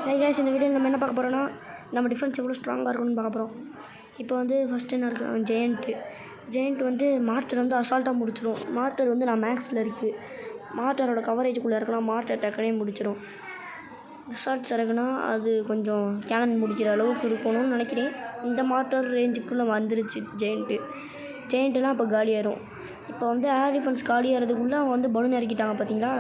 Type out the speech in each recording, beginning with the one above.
Guys இந்த வீடியோவில் நம்ம என்ன பார்க்க போகிறோன்னா நம்ம டிஃபென்ஸ் எவ்வளோ ஸ்ட்ராங்காக இருக்கணும்னு பார்க்க போகிறோம். இப்போ வந்து ஃபஸ்ட்டு என்ன இருக்குது, ஜெயண்ட் வந்து மார்டர் வந்து அசால்ட்டாக முடிச்சிடும். மார்டர் வந்து நான் மேக்ஸில் இருக்குது. மார்டரோட கவரேஜுக்குள்ளே இருக்கலாம். மார்டர் டக்குனே முடிச்சிடும். அசால்ட் சரக்குனா அது கொஞ்சம் கேனன் முடிக்கிற அளவுக்கு இருக்கணும்னு நினைக்கிறேன். இந்த மார்டர் ரேஞ்சுக்குள்ளே வந்துருச்சு ஜெயண்ட்டுலாம் இப்போ காலியாயிரும். இப்போ வந்து ஏர் டிஃபென்ஸ் காலியாகிறதுக்குள்ளே அவங்க வந்து பலூன் இறக்கிட்டாங்க பார்த்தீங்களா.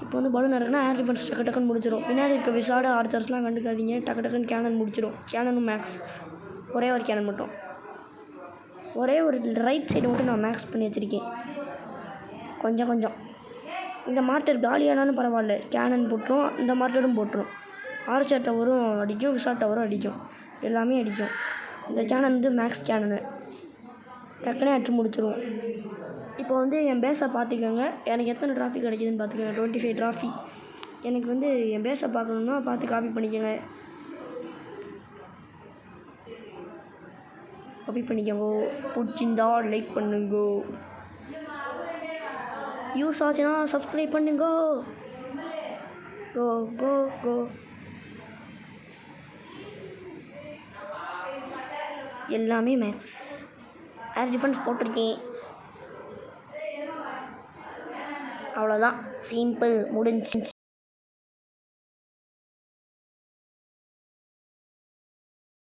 இப்போ வந்து பலூன் இறக்குனா ஏர் டிஃபென்ஸ் டக்குன்னு முடிச்சிடும். பின்னாடி இருக்க விசாடு ஆர்ச்சர்ஸ்லாம் கண்டுக்காதீங்க. டக்குன்னு கேனன் முடிச்சிடும். கேனனும் மேக்ஸ் ஒரே ஒரு கேனன் மட்டும், ஒரே ஒரு ரைட் சைடு மட்டும் நான் மேக்ஸ் பண்ணி வச்சுருக்கேன். கொஞ்சம் இந்த மார்டர் காலியானாலும் பரவாயில்ல, கேனன் போட்டுரும். இந்த மார்டரும் போட்டுரும். ஆர்ச்சர் டவரும் அடிக்கும், விசாட் டவரும் அடிக்கும், எல்லாமே அடிக்கும். இந்த கேனன் வந்து மேக்ஸ் கேனனு டக்குனே அடிச்சு முடிச்சிடும். இப்போ வந்து என் பேஸை பார்த்துக்கோங்க. எனக்கு எத்தனை ட்ராஃபி கிடைக்குதுன்னு பார்த்துக்கோங்க. 25 ட்ராஃபி. எனக்கு வந்து என் பேஸை பார்க்கணுன்னா பார்த்து காப்பி பண்ணிக்கோங்க. பிடிச்சிருந்தா லைக் பண்ணுங்க. யூஸ் ஆச்சுன்னா சப்ஸ்கிரைப் பண்ணுங்க. கோ எல்லாமே மேக்ஸ். ஏர் டிஃபென்ஸ் போட்டிருக்கேன். அவ்வளோதான், சிம்பிள், முடிஞ்சு.